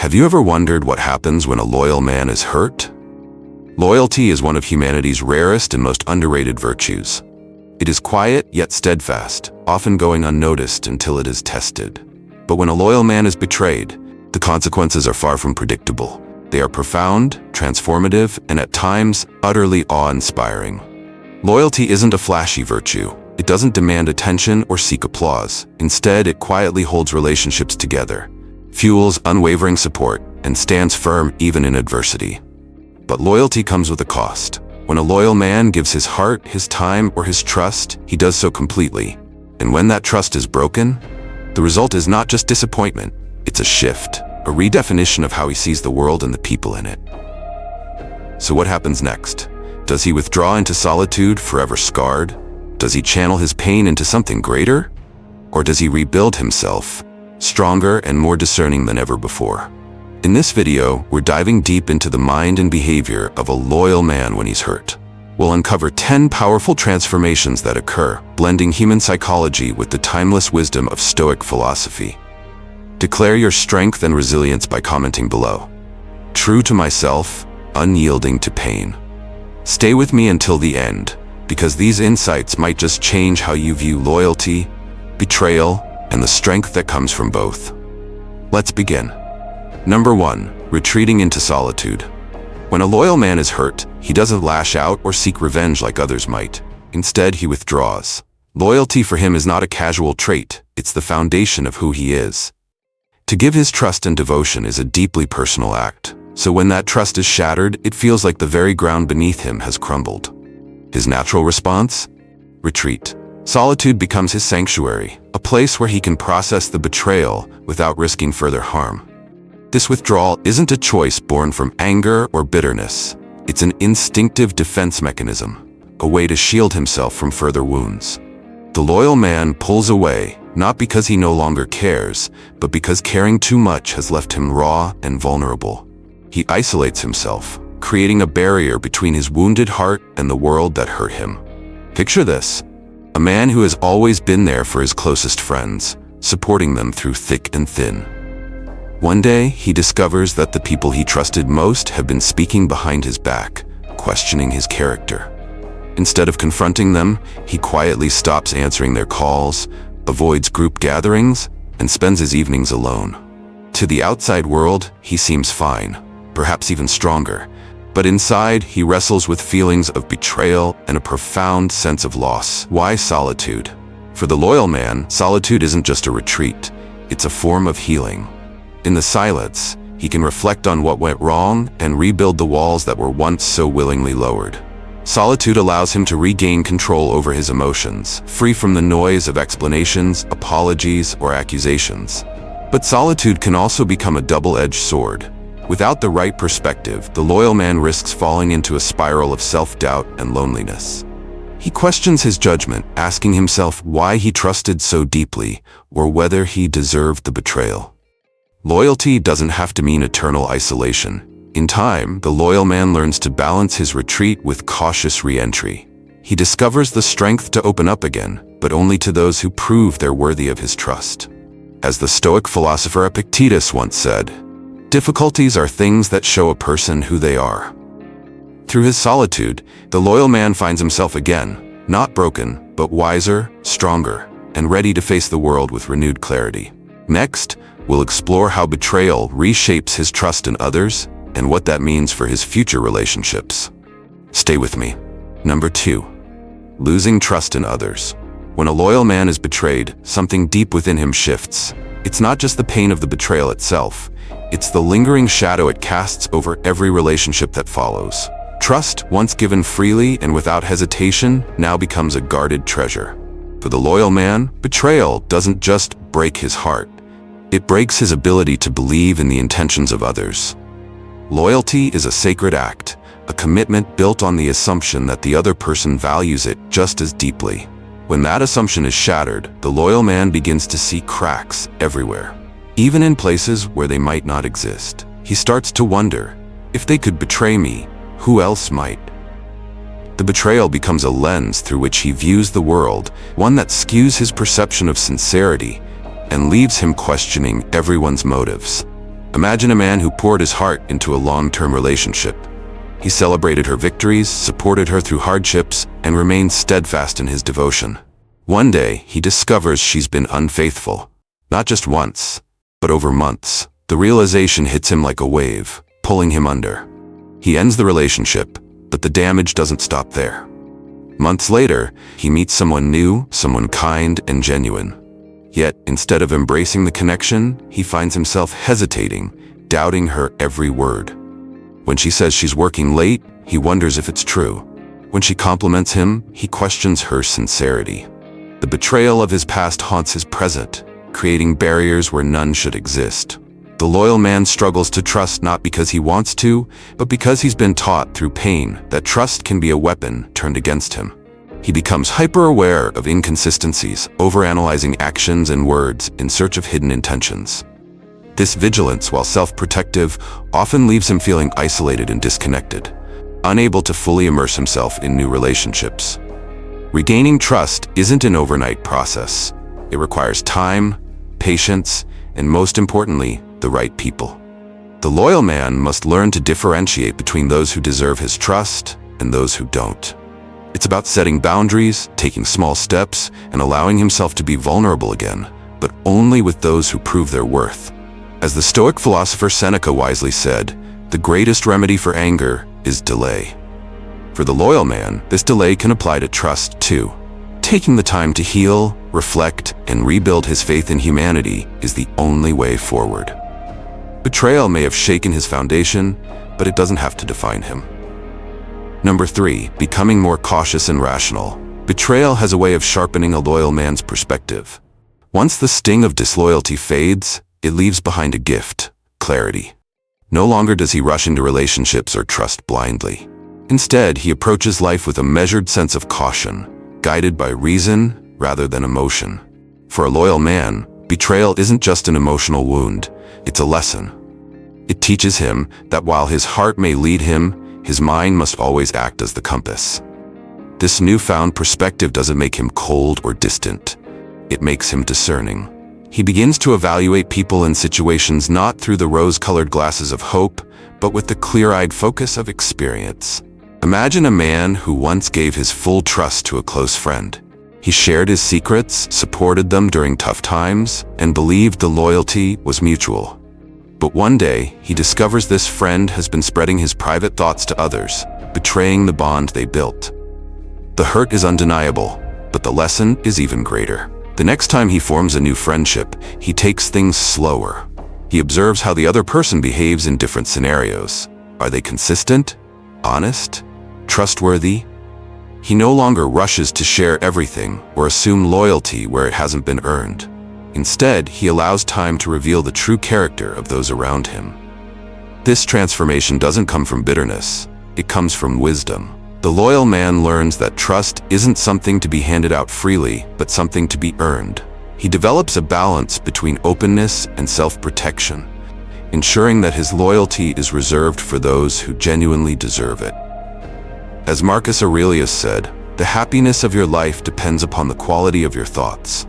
Have you ever wondered what happens when a loyal man is hurt? Loyalty is one of humanity's rarest and most underrated virtues. It is quiet yet steadfast, often going unnoticed until it is tested. But when a loyal man is betrayed, the consequences are far from predictable. They are profound, transformative, and at times, utterly awe-inspiring. Loyalty isn't a flashy virtue. It doesn't demand attention or seek applause. Instead, it quietly holds relationships together, fuels unwavering support, and stands firm even in adversity. But loyalty comes with a cost. When a loyal man gives his heart, his time, or his trust, he does so completely. And when that trust is broken, the result is not just disappointment, it's a shift, a redefinition of how he sees the world and the people in it. So what happens next? Does he withdraw into solitude, forever scarred? Does he channel his pain into something greater? Or does he rebuild himself, stronger and more discerning than ever before? In this video, we're diving deep into the mind and behavior of a loyal man when he's hurt. We'll uncover 10 powerful transformations that occur, blending human psychology with the timeless wisdom of Stoic philosophy. Declare your strength and resilience by commenting below. True to myself, unyielding to pain. Stay with me until the end, because these insights might just change how you view loyalty, betrayal, and the strength that comes from both. Let's begin. Number 1. Retreating into solitude. When a loyal man is hurt, he doesn't lash out or seek revenge like others might. Instead, he withdraws. Loyalty for him is not a casual trait, it's the foundation of who he is. To give his trust and devotion is a deeply personal act, so when that trust is shattered, it feels like the very ground beneath him has crumbled. His natural response? Retreat. Solitude becomes his sanctuary, a place where he can process the betrayal without risking further harm. This withdrawal isn't a choice born from anger or bitterness. It's an instinctive defense mechanism, a way to shield himself from further wounds. The loyal man pulls away, not because he no longer cares, but because caring too much has left him raw and vulnerable. He isolates himself, creating a barrier between his wounded heart and the world that hurt him. Picture this: a man who has always been there for his closest friends, supporting them through thick and thin. One day, he discovers that the people he trusted most have been speaking behind his back, questioning his character. Instead of confronting them, he quietly stops answering their calls, avoids group gatherings, and spends his evenings alone. To the outside world, he seems fine, perhaps even stronger, but inside, he wrestles with feelings of betrayal and a profound sense of loss. Why solitude? For the loyal man, solitude isn't just a retreat, it's a form of healing. In the silence, he can reflect on what went wrong and rebuild the walls that were once so willingly lowered. Solitude allows him to regain control over his emotions, free from the noise of explanations, apologies, or accusations. But solitude can also become a double-edged sword. Without the right perspective, the loyal man risks falling into a spiral of self-doubt and loneliness. He questions his judgment, asking himself why he trusted so deeply, or whether he deserved the betrayal. Loyalty doesn't have to mean eternal isolation. In time, the loyal man learns to balance his retreat with cautious re-entry. He discovers the strength to open up again, but only to those who prove they're worthy of his trust. As the Stoic philosopher Epictetus once said, "Difficulties are things that show a person who they are." Through his solitude, the loyal man finds himself again, not broken, but wiser, stronger, and ready to face the world with renewed clarity. Next, we'll explore how betrayal reshapes his trust in others and what that means for his future relationships. Stay with me. Number 2. Losing trust in others. When a loyal man is betrayed, something deep within him shifts. It's not just the pain of the betrayal itself, it's the lingering shadow it casts over every relationship that follows. Trust, once given freely and without hesitation, now becomes a guarded treasure. For the loyal man, betrayal doesn't just break his heart. It breaks his ability to believe in the intentions of others. Loyalty is a sacred act, a commitment built on the assumption that the other person values it just as deeply. When that assumption is shattered, the loyal man begins to see cracks everywhere, even in places where they might not exist. He starts to wonder, if they could betray me, who else might? The betrayal becomes a lens through which he views the world, one that skews his perception of sincerity and leaves him questioning everyone's motives. Imagine a man who poured his heart into a long-term relationship. He celebrated her victories, supported her through hardships, and remained steadfast in his devotion. One day, he discovers she's been unfaithful. Not just once, but over months. The realization hits him like a wave, pulling him under. He ends the relationship, but the damage doesn't stop there. Months later, he meets someone new, someone kind and genuine. Yet, instead of embracing the connection, he finds himself hesitating, doubting her every word. When she says she's working late, he wonders if it's true. When she compliments him, he questions her sincerity. The betrayal of his past haunts his present, creating barriers where none should exist. The loyal man struggles to trust not because he wants to, but because he's been taught through pain that trust can be a weapon turned against him. He becomes hyper-aware of inconsistencies, overanalyzing actions and words in search of hidden intentions. This vigilance, while self-protective, often leaves him feeling isolated and disconnected, unable to fully immerse himself in new relationships. Regaining trust isn't an overnight process. It requires time, patience, and most importantly, the right people. The loyal man must learn to differentiate between those who deserve his trust and those who don't. It's about setting boundaries, taking small steps, and allowing himself to be vulnerable again, but only with those who prove their worth. As the Stoic philosopher Seneca wisely said, the greatest remedy for anger is delay. For the loyal man, this delay can apply to trust too. Taking the time to heal, reflect, and rebuild his faith in humanity is the only way forward. Betrayal may have shaken his foundation, but it doesn't have to define him. Number 3, becoming more cautious and rational. Betrayal has a way of sharpening a loyal man's perspective. Once the sting of disloyalty fades, it leaves behind a gift, clarity. No longer does he rush into relationships or trust blindly. Instead, he approaches life with a measured sense of caution, guided by reason rather than emotion. For a loyal man, betrayal isn't just an emotional wound, it's a lesson. It teaches him that while his heart may lead him, his mind must always act as the compass. This newfound perspective doesn't make him cold or distant. It makes him discerning. He begins to evaluate people and situations not through the rose-colored glasses of hope, but with the clear-eyed focus of experience. Imagine a man who once gave his full trust to a close friend. He shared his secrets, supported them during tough times, and believed the loyalty was mutual. But one day, he discovers this friend has been spreading his private thoughts to others, betraying the bond they built. The hurt is undeniable, but the lesson is even greater. The next time he forms a new friendship, he takes things slower. He observes how the other person behaves in different scenarios. Are they consistent? Honest? Trustworthy? He no longer rushes to share everything or assume loyalty where it hasn't been earned. Instead, he allows time to reveal the true character of those around him. This transformation doesn't come from bitterness, it comes from wisdom. The loyal man learns that trust isn't something to be handed out freely, but something to be earned. He develops a balance between openness and self-protection, ensuring that his loyalty is reserved for those who genuinely deserve it. As Marcus Aurelius said, the happiness of your life depends upon the quality of your thoughts.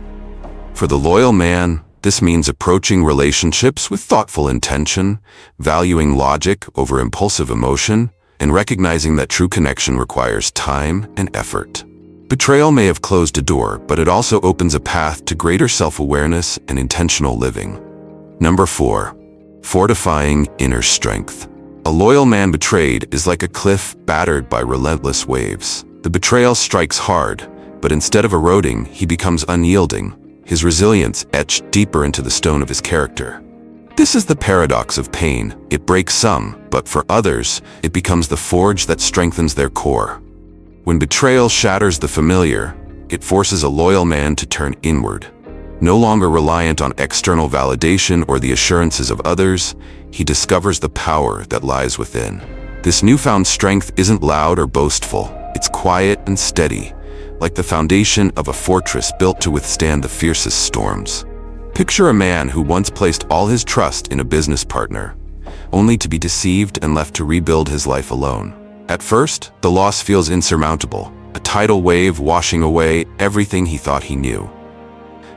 For the loyal man, this means approaching relationships with thoughtful intention, valuing logic over impulsive emotion, and recognizing that true connection requires time and effort. Betrayal may have closed a door, but it also opens a path to greater self-awareness and intentional living. Number 4, fortifying inner strength. A loyal man betrayed is like a cliff battered by relentless waves. The betrayal strikes hard, but instead of eroding, he becomes unyielding, his resilience etched deeper into the stone of his character. This is the paradox of pain. It breaks some, but for others, it becomes the forge that strengthens their core. When betrayal shatters the familiar, it forces a loyal man to turn inward. No longer reliant on external validation or the assurances of others, he discovers the power that lies within. This newfound strength isn't loud or boastful. It's quiet and steady, like the foundation of a fortress built to withstand the fiercest storms. Picture a man who once placed all his trust in a business partner, only to be deceived and left to rebuild his life alone. At first, the loss feels insurmountable, a tidal wave washing away everything he thought he knew.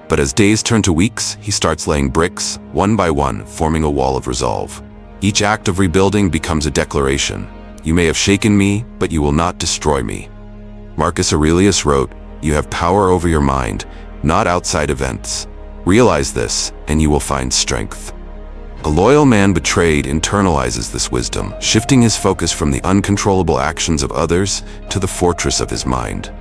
But as days turn to weeks, he starts laying bricks, one by one, forming a wall of resolve. Each act of rebuilding becomes a declaration. You may have shaken me, but you will not destroy me. Marcus Aurelius wrote, "You have power over your mind, not outside events. Realize this, and you will find strength." A loyal man betrayed internalizes this wisdom, shifting his focus from the uncontrollable actions of others to the fortress of his mind.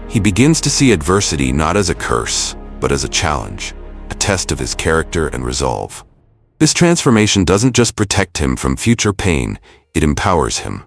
He begins to see adversity not as a curse, but as a challenge, a test of his character and resolve. This transformation doesn't just protect him from future pain, it empowers him.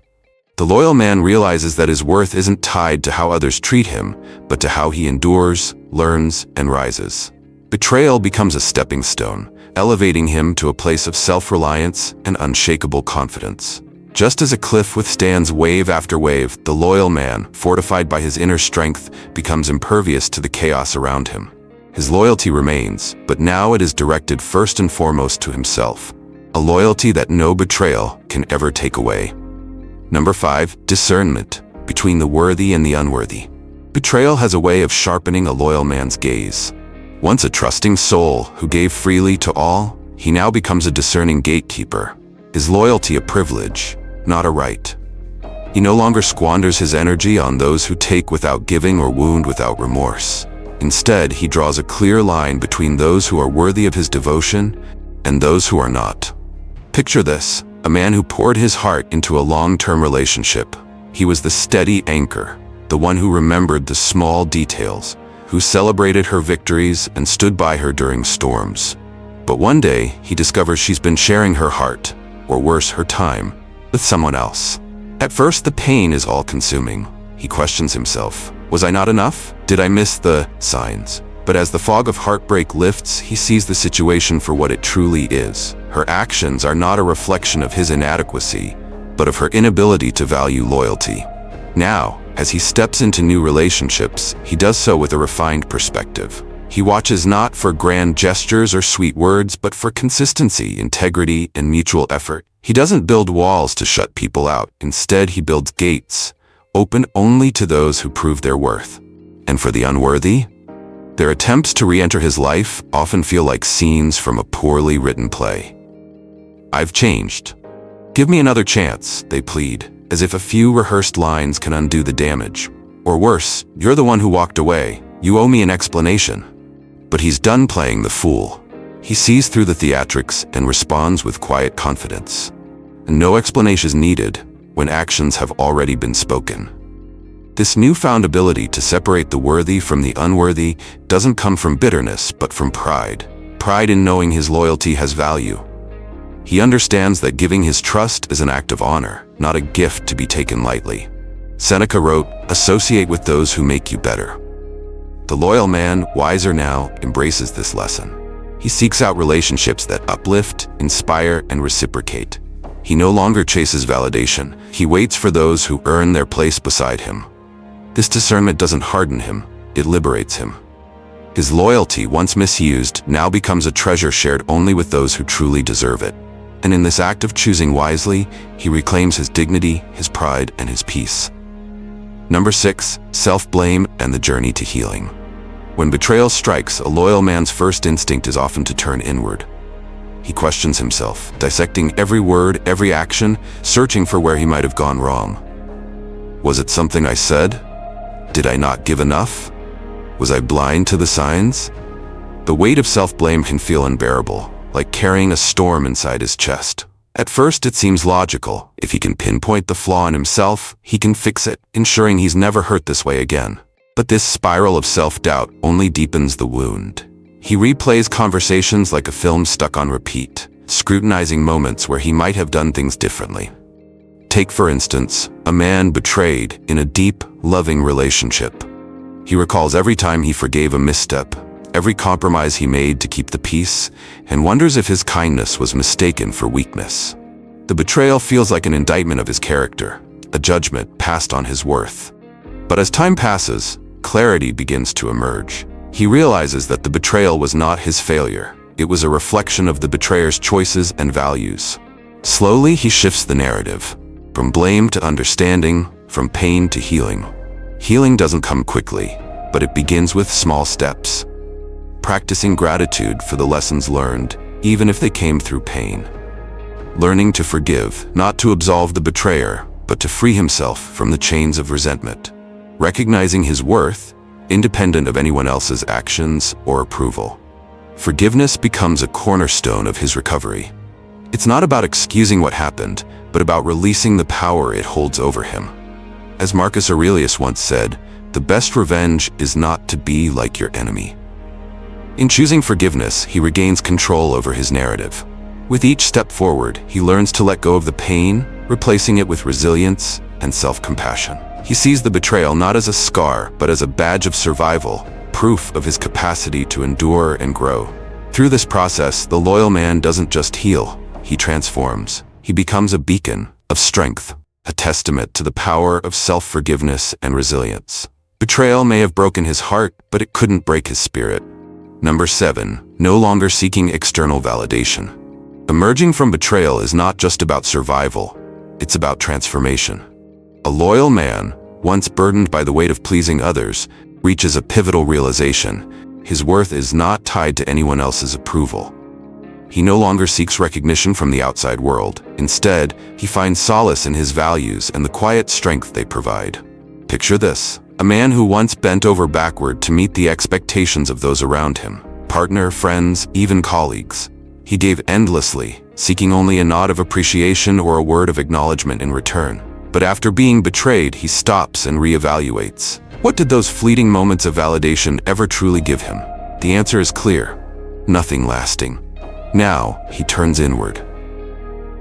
The loyal man realizes that his worth isn't tied to how others treat him, but to how he endures, learns, and rises. Betrayal becomes a stepping stone, elevating him to a place of self-reliance and unshakable confidence. Just as a cliff withstands wave after wave, the loyal man, fortified by his inner strength, becomes impervious to the chaos around him. His loyalty remains, but now it is directed first and foremost to himself, a loyalty that no betrayal can ever take away. Number 5, discernment, between the worthy and the unworthy. Betrayal has a way of sharpening a loyal man's gaze. Once a trusting soul who gave freely to all, he now becomes a discerning gatekeeper. His loyalty a privilege, not a right. He no longer squanders his energy on those who take without giving or wound without remorse. Instead, he draws a clear line between those who are worthy of his devotion and those who are not. Picture this, a man who poured his heart into a long-term relationship. He was the steady anchor, the one who remembered the small details, who celebrated her victories and stood by her during storms. But one day, he discovers she's been sharing her heart, or worse, her time, with someone else. At first, the pain is all-consuming. He questions himself. Was I not enough? Did I miss the signs? But as the fog of heartbreak lifts, he sees the situation for what it truly is. Her actions are not a reflection of his inadequacy, but of her inability to value loyalty. Now, as he steps into new relationships, he does so with a refined perspective. He watches not for grand gestures or sweet words, but for consistency, integrity, and mutual effort. He doesn't build walls to shut people out. Instead, he builds gates, open only to those who prove their worth. And for the unworthy, their attempts to re-enter his life often feel like scenes from a poorly written play. "I've changed. Give me another chance," they plead, as if a few rehearsed lines can undo the damage. Or worse, "You're the one who walked away. You owe me an explanation." But he's done playing the fool. He sees through the theatrics and responds with quiet confidence. And no explanation is needed when actions have already been spoken. This newfound ability to separate the worthy from the unworthy doesn't come from bitterness, but from pride. Pride in knowing his loyalty has value. He understands that giving his trust is an act of honor, not a gift to be taken lightly. Seneca wrote, "Associate with those who make you better." The loyal man, wiser now, embraces this lesson. He seeks out relationships that uplift, inspire, and reciprocate. He no longer chases validation. He waits for those who earn their place beside him. This discernment doesn't harden him, it liberates him. His loyalty, once misused, now becomes a treasure shared only with those who truly deserve it. And in this act of choosing wisely, he reclaims his dignity, his pride, and his peace. Number 6, self-blame and the journey to healing. When betrayal strikes, a loyal man's first instinct is often to turn inward. He questions himself, dissecting every word, every action, searching for where he might have gone wrong. Was it something I said? Did I not give enough? Was I blind to the signs? The weight of self-blame can feel unbearable, like carrying a storm inside his chest. At first, it seems logical. If he can pinpoint the flaw in himself, he can fix it, ensuring he's never hurt this way again. But this spiral of self-doubt only deepens the wound. He replays conversations like a film stuck on repeat, scrutinizing moments where he might have done things differently. Take, for instance, a man betrayed in a deep, loving relationship. He recalls every time he forgave a misstep, every compromise he made to keep the peace, and wonders if his kindness was mistaken for weakness. The betrayal feels like an indictment of his character, a judgment passed on his worth. But as time passes, clarity begins to emerge. He realizes that the betrayal was not his failure. It was a reflection of the betrayer's choices and values. Slowly, he shifts the narrative, from blame to understanding, from pain to healing. Healing doesn't come quickly, but it begins with small steps. practicing gratitude for the lessons learned, even if they came through pain. Learning to forgive, not to absolve the betrayer, but to free himself from the chains of resentment. Recognizing his worth, independent of anyone else's actions or approval. Forgiveness becomes a cornerstone of his recovery. It's not about excusing what happened, but about releasing the power it holds over him. As Marcus Aurelius once said, the best revenge is not to be like your enemy. In choosing forgiveness, he regains control over his narrative. With each step forward, he learns to let go of the pain, replacing it with resilience and self-compassion. He sees the betrayal not as a scar, but as a badge of survival, proof of his capacity to endure and grow. Through this process, the loyal man doesn't just heal, he transforms. He becomes a beacon of strength, a testament to the power of self-forgiveness and resilience. Betrayal may have broken his heart, but it couldn't break his spirit. Number 7, no longer seeking external validation. Emerging from betrayal is not just about survival, it's about transformation. A loyal man, once burdened by the weight of pleasing others, reaches a pivotal realization. His worth is not tied to anyone else's approval. He no longer seeks recognition from the outside world. Instead, he finds solace in his values and the quiet strength they provide. Picture this: a man who once bent over backward to meet the expectations of those around him, partner, friends, even colleagues. He gave endlessly, seeking only a nod of appreciation or a word of acknowledgement in return. But after being betrayed, he stops and reevaluates. What did those fleeting moments of validation ever truly give him? The answer is clear: nothing lasting. Now, he turns inward.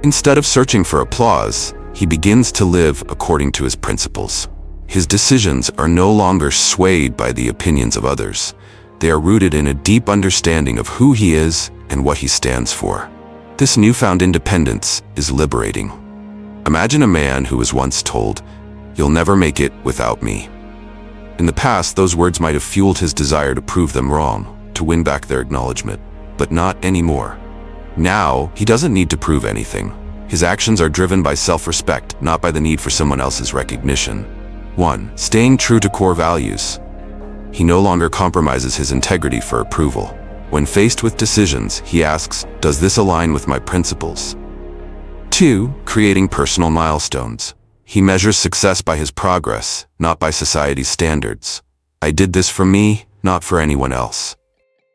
Instead of searching for applause, he begins to live according to his principles. His decisions are no longer swayed by the opinions of others. They are rooted in a deep understanding of who he is and what he stands for. This newfound independence is liberating. Imagine a man who was once told, "You'll never make it without me." In the past, those words might have fueled his desire to prove them wrong, to win back their acknowledgement, but not anymore. Now, he doesn't need to prove anything. His actions are driven by self-respect, not by the need for someone else's recognition. 1. Staying true to core values. He no longer compromises his integrity for approval. When faced with decisions, he asks, does this align with my principles? 2. Creating personal milestones. He measures success by his progress, not by society's standards. I did this for me, not for anyone else.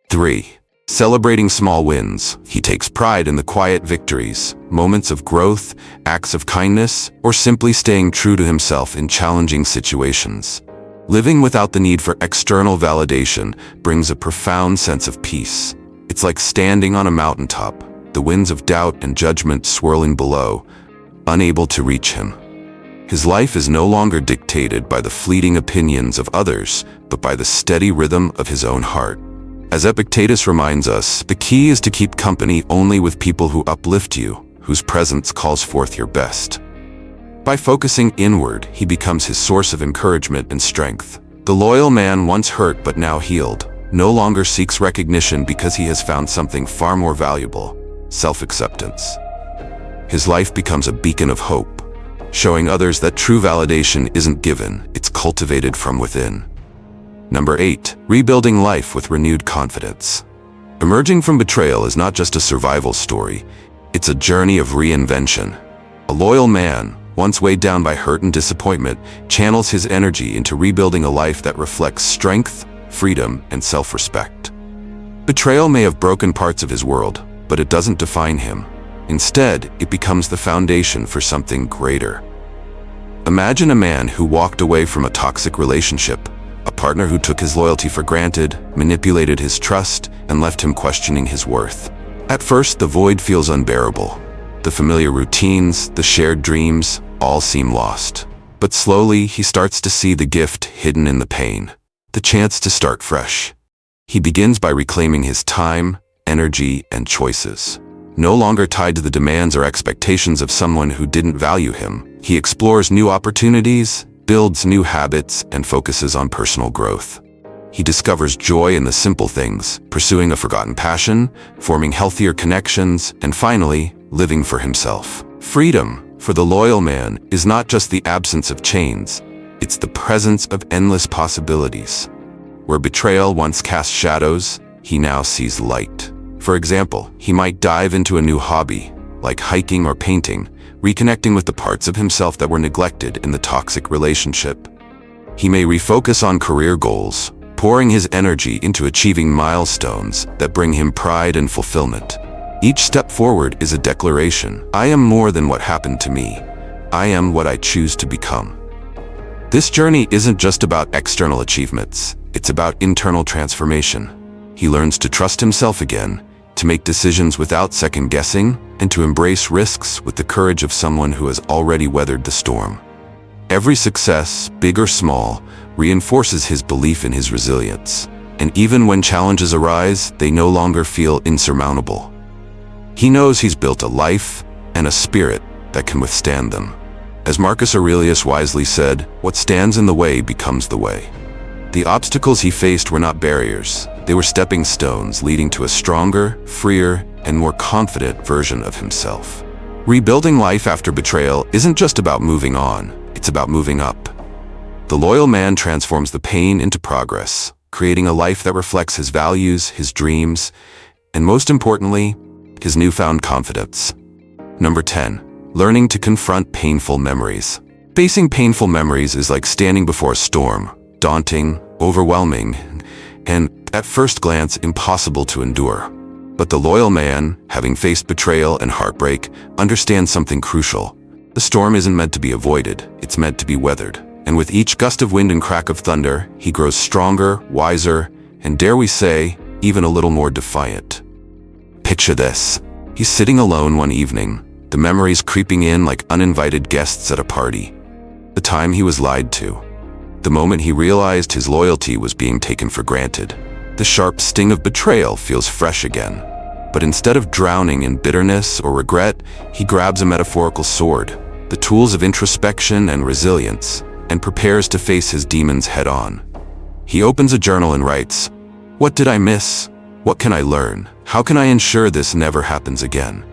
3. Celebrating small wins. He takes pride in the quiet victories, moments of growth, acts of kindness, or simply staying true to himself in challenging situations. Living without the need for external validation brings a profound sense of peace. It's like standing on a mountaintop, the winds of doubt and judgment swirling below, unable to reach him. His life is no longer dictated by the fleeting opinions of others, but by the steady rhythm of his own heart. As Epictetus reminds us, the key is to keep company only with people who uplift you, whose presence calls forth your best. By focusing inward, he becomes his source of encouragement and strength. The loyal man, once hurt but now healed, no longer seeks recognition because he has found something far more valuable: self-acceptance. His life becomes a beacon of hope, showing others that true validation isn't given, it's cultivated from within. Number 8. Rebuilding life with renewed confidence. Emerging from betrayal is not just a survival story, it's a journey of reinvention. A loyal man, once weighed down by hurt and disappointment, channels his energy into rebuilding a life that reflects strength, freedom, and self-respect. Betrayal may have broken parts of his world, but it doesn't define him. Instead, it becomes the foundation for something greater. Imagine a man who walked away from a toxic relationship, a partner who took his loyalty for granted, manipulated his trust, and left him questioning his worth. At first, the void feels unbearable. The familiar routines, the shared dreams, all seem lost. But slowly, he starts to see the gift hidden in the pain, the chance to start fresh. He begins by reclaiming his time, energy, and choices. No longer tied to the demands or expectations of someone who didn't value him, he explores new opportunities, builds new habits, and focuses on personal growth. He discovers joy in the simple things, pursuing a forgotten passion, forming healthier connections, and finally, living for himself. Freedom, for the loyal man, is not just the absence of chains, it's the presence of endless possibilities. Where betrayal once cast shadows, he now sees light. For example, he might dive into a new hobby, like hiking or painting, reconnecting with the parts of himself that were neglected in the toxic relationship. He may refocus on career goals, pouring his energy into achieving milestones that bring him pride and fulfillment. Each step forward is a declaration. I am more than what happened to me. I am what I choose to become. This journey isn't just about external achievements. It's about internal transformation. He learns to trust himself again, to make decisions without second guessing, and to embrace risks with the courage of someone who has already weathered the storm. Every success, big or small, reinforces his belief in his resilience. And even when challenges arise, they no longer feel insurmountable. He knows he's built a life and a spirit that can withstand them. As Marcus Aurelius wisely said, what stands in the way becomes the way. The obstacles he faced were not barriers. They were stepping stones leading to a stronger, freer, and more confident version of himself. Rebuilding life after betrayal isn't just about moving on, it's about moving up. The loyal man transforms the pain into progress, creating a life that reflects his values, his dreams, and most importantly, his newfound confidence. Number 10. Learning to confront painful memories. Facing painful memories is like standing before a storm, daunting, overwhelming, and at first glance impossible to endure. But the loyal man, having faced betrayal and heartbreak, understands something crucial. The storm isn't meant to be avoided, it's meant to be weathered. And with each gust of wind and crack of thunder, he grows stronger, wiser, and dare we say, even a little more defiant. Picture this. He's sitting alone one evening, the memories creeping in like uninvited guests at a party. The time he was lied to. The moment he realized his loyalty was being taken for granted. The sharp sting of betrayal feels fresh again. But instead of drowning in bitterness or regret, he grabs a metaphorical sword, the tools of introspection and resilience, and prepares to face his demons head-on. He opens a journal and writes, "What did I miss? What can I learn? How can I ensure this never happens again?"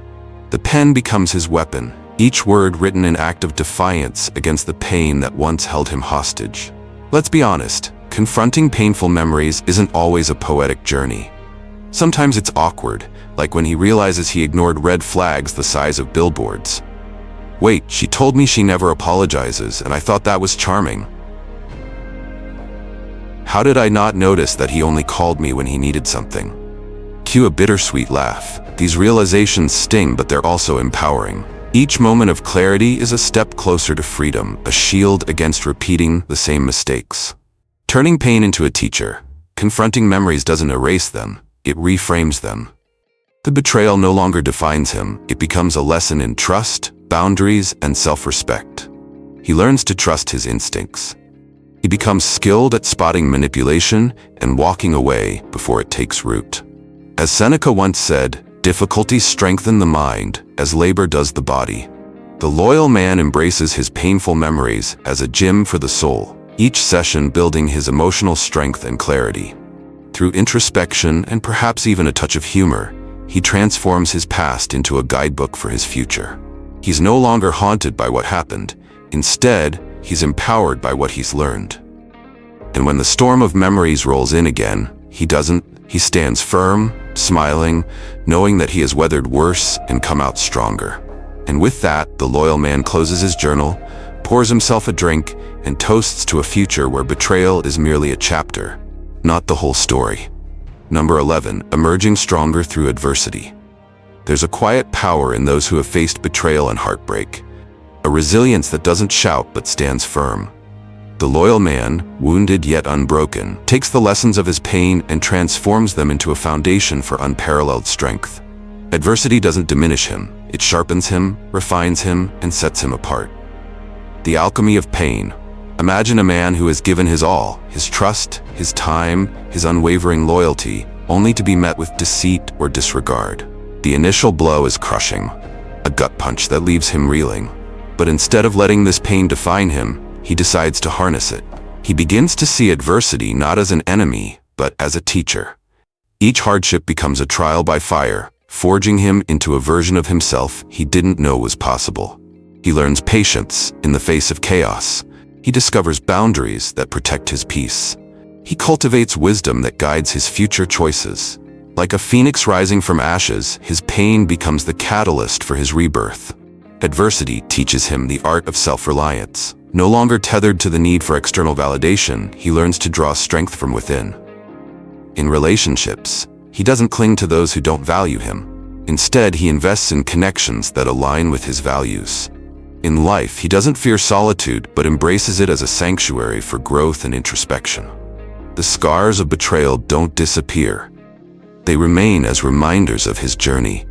The pen becomes his weapon, each word written in act of defiance against the pain that once held him hostage. Let's be honest, confronting painful memories isn't always a poetic journey. Sometimes it's awkward, like when he realizes he ignored red flags the size of billboards. Wait, she told me she never apologizes, and I thought that was charming. How did I not notice that he only called me when he needed something? Cue a bittersweet laugh. These realizations sting, but they're also empowering. Each moment of clarity is a step closer to freedom, a shield against repeating the same mistakes. Turning pain into a teacher, confronting memories doesn't erase them, it reframes them. The betrayal no longer defines him, it becomes a lesson in trust, boundaries, and self-respect. He learns to trust his instincts. He becomes skilled at spotting manipulation and walking away before it takes root. As Seneca once said, difficulties strengthen the mind as labor does the body. The loyal man embraces his painful memories as a gym for the soul, each session building his emotional strength and clarity. Through introspection and perhaps even a touch of humor, he transforms his past into a guidebook for his future. He's no longer haunted by what happened. Instead, he's empowered by what he's learned. And when the storm of memories rolls in again, he stands firm, smiling, knowing that he has weathered worse and come out stronger. And with that, the loyal man closes his journal, pours himself a drink, and toasts to a future where betrayal is merely a chapter, not the whole story. Number 11, emerging stronger through adversity. There's a quiet power in those who have faced betrayal and heartbreak, a resilience that doesn't shout but stands firm. The loyal man, wounded yet unbroken, takes the lessons of his pain and transforms them into a foundation for unparalleled strength. Adversity doesn't diminish him, it sharpens him, refines him, and sets him apart. The alchemy of pain. Imagine a man who has given his all, his trust, his time, his unwavering loyalty, only to be met with deceit or disregard. The initial blow is crushing, a gut punch that leaves him reeling. But instead of letting this pain define him, he decides to harness it. He begins to see adversity not as an enemy, but as a teacher. Each hardship becomes a trial by fire, forging him into a version of himself he didn't know was possible. He learns patience in the face of chaos. He discovers boundaries that protect his peace. He cultivates wisdom that guides his future choices. Like a phoenix rising from ashes, his pain becomes the catalyst for his rebirth. Adversity teaches him the art of self-reliance. No longer tethered to the need for external validation, he learns to draw strength from within. In relationships, he doesn't cling to those who don't value him. Instead, he invests in connections that align with his values. In life, he doesn't fear solitude, but embraces it as a sanctuary for growth and introspection. The scars of betrayal don't disappear. They remain as reminders of his journey.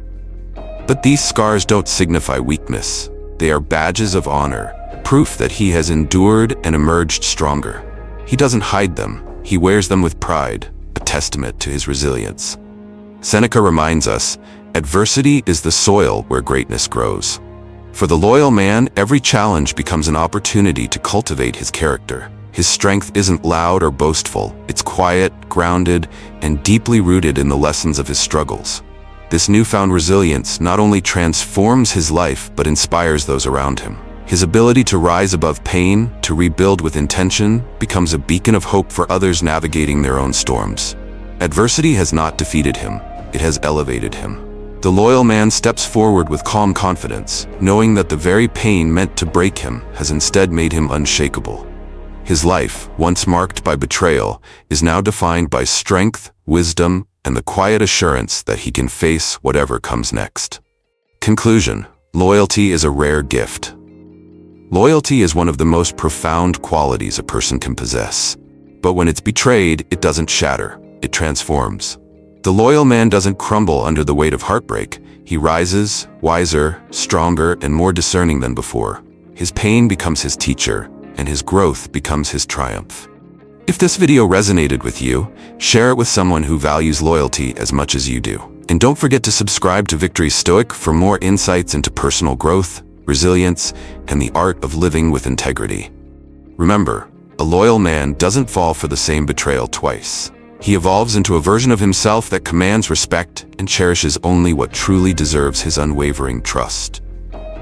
But these scars don't signify weakness. They are badges of honor, proof that he has endured and emerged stronger. He doesn't hide them, he wears them with pride, a testament to his resilience. Seneca reminds us, adversity is the soil where greatness grows. For the loyal man, every challenge becomes an opportunity to cultivate his character. His strength isn't loud or boastful, it's quiet, grounded, and deeply rooted in the lessons of his struggles. This newfound resilience not only transforms his life, but inspires those around him. His ability to rise above pain, to rebuild with intention, becomes a beacon of hope for others navigating their own storms. Adversity has not defeated him, it has elevated him. The loyal man steps forward with calm confidence, knowing that the very pain meant to break him has instead made him unshakable. His life, once marked by betrayal, is now defined by strength, wisdom, and the quiet assurance that he can face whatever comes next. Conclusion: loyalty is a rare gift. Loyalty is one of the most profound qualities a person can possess. But when it's betrayed, it doesn't shatter, it transforms. The loyal man doesn't crumble under the weight of heartbreak. He rises, wiser, stronger, and more discerning than before. His pain becomes his teacher, and his growth becomes his triumph. If this video resonated with you, share it with someone who values loyalty as much as you do. And don't forget to subscribe to Victory Stoic for more insights into personal growth, resilience, and the art of living with integrity. Remember, a loyal man doesn't fall for the same betrayal twice. He evolves into a version of himself that commands respect and cherishes only what truly deserves his unwavering trust.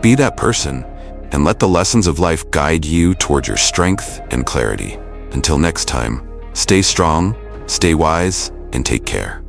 Be that person, and let the lessons of life guide you toward your strength and clarity. Until next time, stay strong, stay wise, and take care.